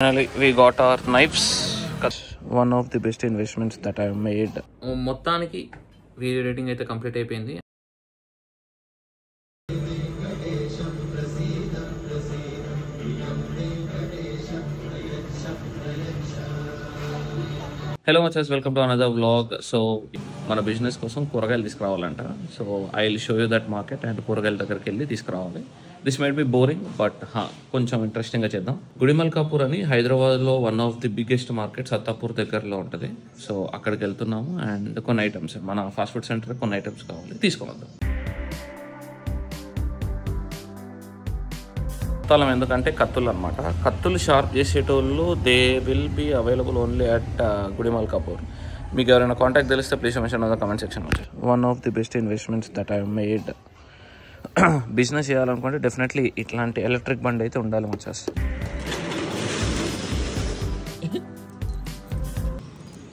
Finally, we got our knives. One of the best investments that I've made. మొత్తానికి video editing అయితే complete అయిపోయింది. Hello మచస్, welcome to another vlog. So మన business కోసం కూరగాయలు తీసుకురావాలంట. So I will show you that market and కూరగాయల దగ్గరికి వెళ్ళి తీసుకురావాలి. This might be boring but కొంచెం ఇంట్రెస్టింగ్గా చేద్దాం. గుడిమల్కాపూర్ అని హైదరాబాద్లో one of the biggest market Sattapur దగ్గరలో ఉంటుంది. సో అక్కడికి వెళ్తున్నాము అండ్ కొన్ని ఐటమ్స్ మన ఫాస్ట్ ఫుడ్ సెంటర్ కొన్ని ఐటమ్స్ కావాలి, తీసుకోవద్దాం. స్థలం ఎందుకంటే కత్తులు అనమాట. కత్తులు షార్ప్ చేసేటోళ్ళు they will be available only at Gudimalkapur. మీకు ఎవరైనా కాంటాక్ట్ తెలిస్తే please mention on the comment section. One of the best investments that I made. Business చేయాలనుకుంటే డెఫినెట్లీ ఇట్లాంటి ఎలక్ట్రిక్ బండి అయితే ఉండాలి మచాస్.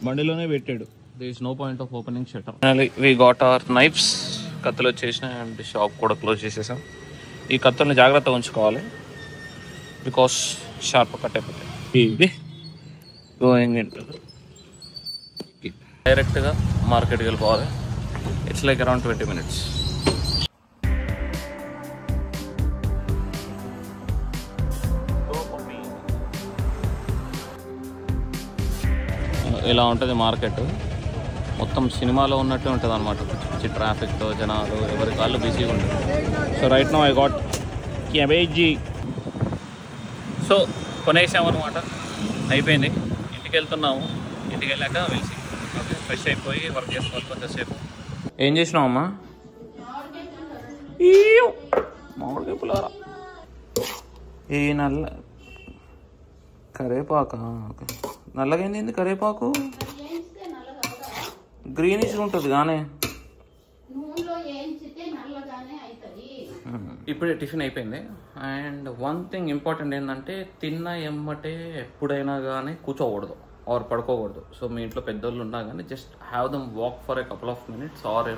బండిలోనే పెట్టాడు. There is no point of opening shutter. We got our knives. కత్తులు వచ్చేసినాయి అండ్ షాప్ కూడా క్లోజ్ చేసేసాం. ఈ కత్తుల్ని జాగ్రత్తగా ఉంచుకోవాలి బికాస్ షార్ప్ కట్ అయిపోతాయి. గోయింగ్ ఇన్ డైరెక్ట్గా మార్కెట్కి వెళ్ళిపోవాలి. It's like around 20 minutes. ఇలా ఉంటుంది మార్కెట్. మొత్తం సినిమాలో ఉన్నట్టే ఉంటుంది అనమాట. పిచ్చి పిచ్చి ట్రాఫిక్తో జనాలు ఎవరి కాళ్ళు బిజీగా ఉంటుంది. So right now I got cabbage. So కొనేసామన్నమాట, అయిపోయింది. ఇంటికి వెళ్తున్నాము. ఇంటికి వెళ్ళాక వెలిసి ఓకే ఫ్రెష్ అయిపోయి వర్క్ చేసుకోవాలి కొంచెంసేపు. ఏం చేసినావమ్మా? మామిడికాయ పులారా. ఈ నల్ల కరేపాక నల్లగైంది. కరేపాకు గ్రీనిష్ ఉంటుంది కానీ ఇప్పుడే టిఫిన్ అయిపోయింది. అండ్ వన్ థింగ్ ఇంపార్టెంట్ ఏంటంటే తిన్న ఎమ్మటే ఎప్పుడైనా కానీ కూర్చోకూడదు ఆర్ పడుకోకూడదు. సో మీ ఇంట్లో పెద్దోళ్ళు ఉన్నా కానీ just have them walk for a couple of minutes or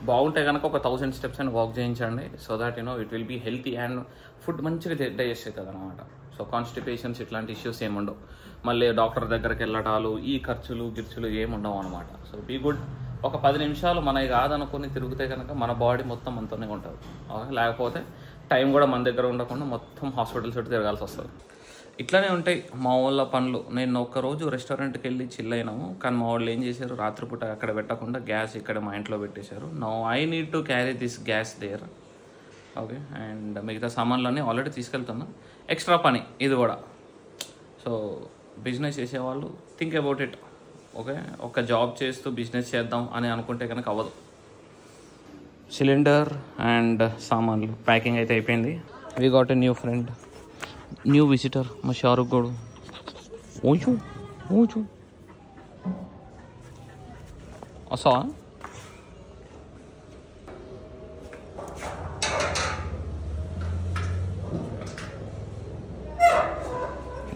బాగుంటే కనుక ఒక 1000 steps అని వాక్ చేయించండి. So that it will be healthy and food మంచిగా డైజెస్ట్ అవుతుంది అనమాట. సో కాన్స్టిపేషన్స్ ఇట్లాంటి ఇష్యూస్ ఏముండవు. మళ్ళీ డాక్టర్ దగ్గరికి వెళ్ళటాలు ఈ ఖర్చులు గిర్చులు ఏముండవు అనమాట. So be good. ఒక 10 నిమిషాలు మనకి కాదనుకుని తిరిగితే కనుక మన బాడీ మొత్తం మనతోనే ఉంటుంది. లేకపోతే టైం కూడా మన దగ్గర ఉండకుండా మొత్తం హాస్పిటల్స్ చుట్టూ తిరగాల్సి వస్తుంది. ఇట్లానే ఉంటాయి మా వాళ్ళ పనులు. నేను ఒక్కరోజు రెస్టారెంట్కి వెళ్ళి చిల్ అయినాము, కానీ మా వాళ్ళు ఏం చేశారు, రాత్రిపూట అక్కడ పెట్టకుండా గ్యాస్ ఇక్కడ మా ఇంట్లో పెట్టేశారు. Now I need to carry this gas there. Okay and మిగతా సామాన్లన్నీ ఆల్రెడీ తీసుకెళ్తున్నా. ఎక్స్ట్రా పని ఇది కూడా. సో బిజినెస్ చేసేవాళ్ళు థింక్ అబౌట్ ఇట్. ఓకే, ఒక జాబ్ చేస్తూ బిజినెస్ చేద్దాం అని అనుకుంటే కనుక అవ్వదు. సిలిండర్ అండ్ సామాన్లు ప్యాకింగ్ అయితే అయిపోయింది. We got a new friend, new visitor మా షారుఖ్ గౌడ్. ఓచు ఓచు వస్తావా?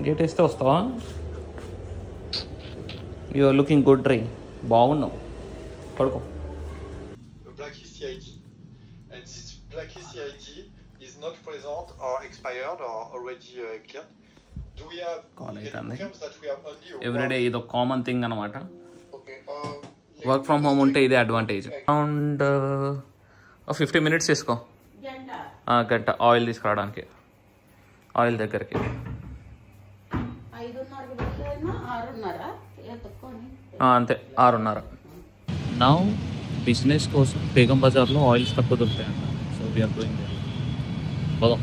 గేట్ వేస్తే వస్తావా? You are looking good dry. బాగున్నావు, పడుకో. Blacklist CID, and this blacklist CID is not present or expired or already cleared. Do we have terms that we have only everyday ఇదో common thing అనమాట. Okay. Work from home ఉంటే ఇదే advantage. Around 50 minutes తీసుకో, గంట oil తీసుకురావడానికి. Oil దగ్గరికి అంతే 6:30. నా బిజినెస్ కోసం బేగం బజార్లో ఆయిల్స్ తక్కువ దొరుకుతాయంట. So we're doing there. పోదాం.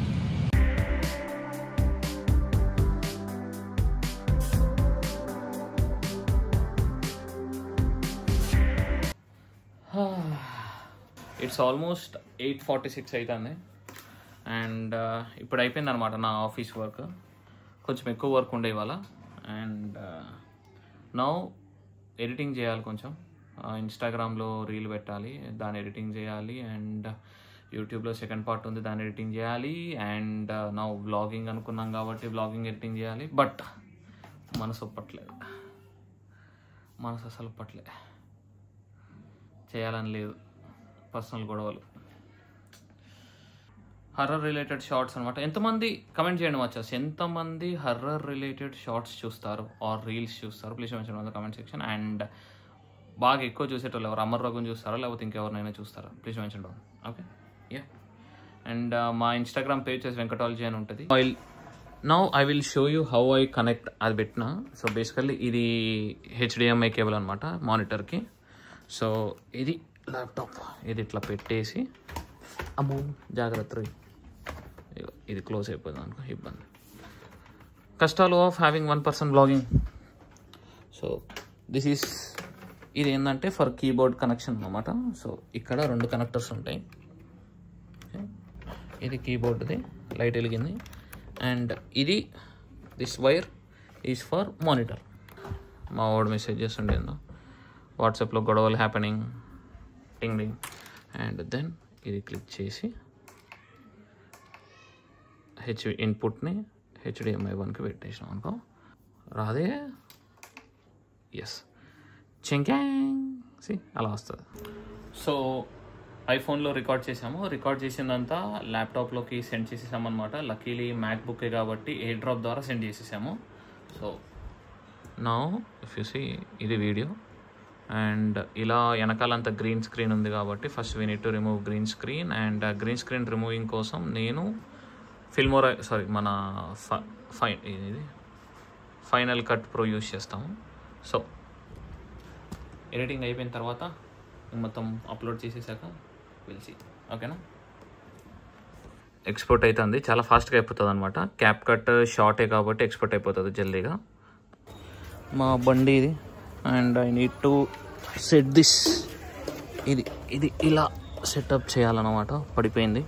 ఇట్స్ ఆల్మోస్ట్ 8:46 అవుతుంది. అండ్ ఇప్పుడు అయిపోయింది అనమాట నా ఆఫీస్ వర్క్. కొంచెం ఎక్కువ వర్క్ ఉండే ఇవాళ. అండ్ నౌ ఎడిటింగ్ చేయాలి కొంచెం. ఇన్స్టాగ్రామ్లో రీల్ పెట్టాలి, దాన్ని ఎడిటింగ్ చేయాలి. అండ్ యూట్యూబ్లో సెకండ్ పార్ట్ ఉంది, దాన్ని ఎడిటింగ్ చేయాలి. అండ్ నా వ్లాగింగ్ అనుకున్నాం కాబట్టి వ్లాగింగ్ ఎడిటింగ్ చేయాలి. బట్ మనసు ఒప్పట్లేదు, మనసు అసలు ఒప్పట్లేదు. చేయాలని లేదు, పర్సనల్ గొడవలు. హర్రర్ రిలేటెడ్ షార్ట్స్ అనమాట. ఎంతమంది కమెంట్ చేయండి మచ్చస్, ఎంతమంది హర్రర్ రిలేటెడ్ షార్ట్స్ చూస్తారు ఆర్ రీల్స్ చూస్తారు? Please mention on the comment section. And బాగా ఎక్కువ చూసేటోళ్ళు ఎవరు? అమర్ రఘుని చూస్తారా లేకపోతే ఇంకెవరినైనా చూస్తారా? Please mention down. Okay, yeah. And మా ఇన్స్టాగ్రామ్ పేజ్ వచ్చేసి వెంకటాలజీ అని ఉంటుంది. Now I will show you how I connect అది పెట్టిన. సో బేసికల్లీ ఇది హెచ్డిఎంఐ కేబుల్ అనమాట మానిటర్కి. సో ఇది ల్యాప్టాప్, ఇది ఇట్లా పెట్టేసి అమ్మో జాగ్రత్త, ఇది క్లోజ్ అయిపోతుంది అనుకో, ఇబ్బంది. కష్టాలు of having 1 person blogging. So this is, ఇది ఏంటంటే ఫర్ కీబోర్డ్ కనెక్షన్ అనమాట. సో ఇక్కడ 2 కనెక్టర్స్ ఉంటాయి. ఇది కీబోర్డ్ది, లైట్ వెలిగింది. అండ్ ఇది this wire is for monitor. మా వాడు మెసేజ్ చేస్తుండేందో వాట్సాప్లో గొడవలు హ్యాపెనింగ్ టింగ్ టింగ్. అండ్ దెన్ ఇది క్లిక్ చేసి ఇన్పుట్ని హెచ్డిఎంఐ 1కి పెట్టేసినాం అనుకో, రాదే. ఎస్, చెంక్యాంగ్ సి అలా వస్తుంది. సో ఐఫోన్లో రికార్డ్ చేసాము, రికార్డ్ చేసిందంతా ల్యాప్టాప్లోకి సెండ్ చేసేసాము అనమాట. లక్కీలీ మ్యాక్బుక్కే కాబట్టి ఎయిర్ డ్రాప్ ద్వారా సెండ్ చేసేసాము. So now if you see, ఇది వీడియో. అండ్ ఇలా వెనకాలంతా గ్రీన్ స్క్రీన్ ఉంది కాబట్టి first we need to remove green screen. And green screen removing కోసం నేను ఫిల్మోరా మన ఇది ఫైనల్ కట్ ప్రో యూజ్ చేస్తాము. సో ఎడిటింగ్ అయిపోయిన తర్వాత మొత్తం అప్లోడ్ చేసేసాక పిలిచి ఓకేనా. ఎక్స్పోర్ట్ అవుతుంది, చాలా ఫాస్ట్గా అయిపోతుంది అనమాట. క్యాప్ కట్ షార్టే కాబట్టి ఎక్స్పోర్ట్ అయిపోతుంది జల్దీగా. మా బండి ఇది. And I need to set this. ఇది ఇలా సెటప్ చేయాలన్నమాట. పడిపోయింది,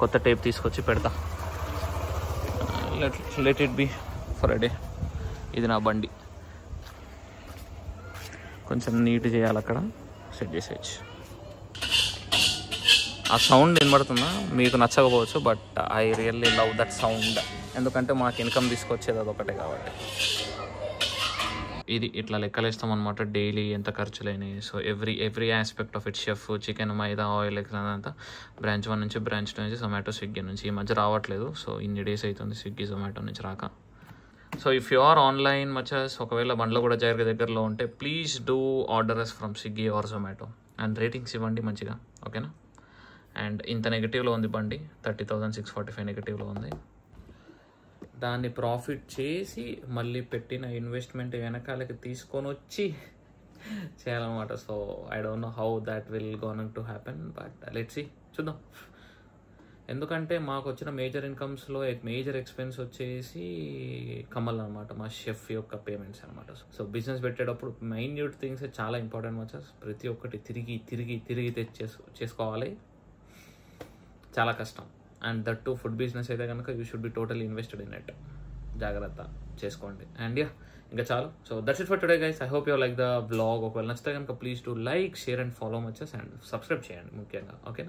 కొత్త టేప్ తీసుకొచ్చి పెడతా. Let it be for a day. ఇది నా బండి, కొంచెం నీట్ చేయాలి, అక్కడ సెట్ చేసేయచ్చు. ఆ సౌండ్ వినబడుతుందా? మీకు నచ్చకపోవచ్చు, but I really love that sound. ఎందుకంటే మాకు ఇన్కమ్ తీసుకొచ్చేది అదొకటే కాబట్టి. ఇది ఇట్లా లెక్కలేస్తాం అనమాట, డైలీ ఎంత ఖర్చులైనాయి. So every aspect of it, chef, chicken, maida, oil, అంతా బ్రాంచ్ 1 నుంచి బ్రాంచ్ 2 నుంచి జొమాటో, స్విగ్గీ నుంచి. ఈ మధ్య రావట్లేదు, సో ఇన్ని డేస్ అవుతుంది స్విగ్గీ జొమాటో నుంచి రాక. So if you are online మచస్, ఒకవేళ బండ్లో కూడా దగ్గరలో ఉంటే please do orders from Swiggy or Zomato. And ratings ఇవ్వండి మంచిగా, ఓకేనా. అండ్ ఇంత నెగిటివ్లో ఉంది బండి, 30,645 నెగిటివ్లో ఉంది. దాన్ని ప్రాఫిట్ చేసి మళ్ళీ పెట్టిన ఇన్వెస్ట్మెంట్ వెనకాలకి తీసుకొని వచ్చి చేయాలన్నమాట. So I don't know how that will going to happen, but let's see, చూద్దాం. ఎందుకంటే మాకు వచ్చిన మేజర్ ఇన్కమ్స్లో మేజర్ ఎక్స్పెన్స్ వచ్చేసి కమల్ అనమాట, మా షెఫ్ యొక్క పేమెంట్స్ అనమాట. సో బిజినెస్ పెట్టేటప్పుడు మైన్యూట్ థింగ్స్ చాలా ఇంపార్టెంట్ మచస్. ప్రతి ఒక్కటి తిరిగి చేసుకోవాలి, చాలా కష్టం. And that to food business అయితే కనుక you should be totally invested in it. జాగ్రత్త చేసుకోండి. అండ్ యా, ఇంకా చాలు. So that's it for today guys. I hope you like the blog. ఒకవేళ నచ్చితే కనుక please to like, share and follow మచస్. అండ్ సబ్స్క్రైబ్ చేయండి ముఖ్యంగా, ఓకేనా.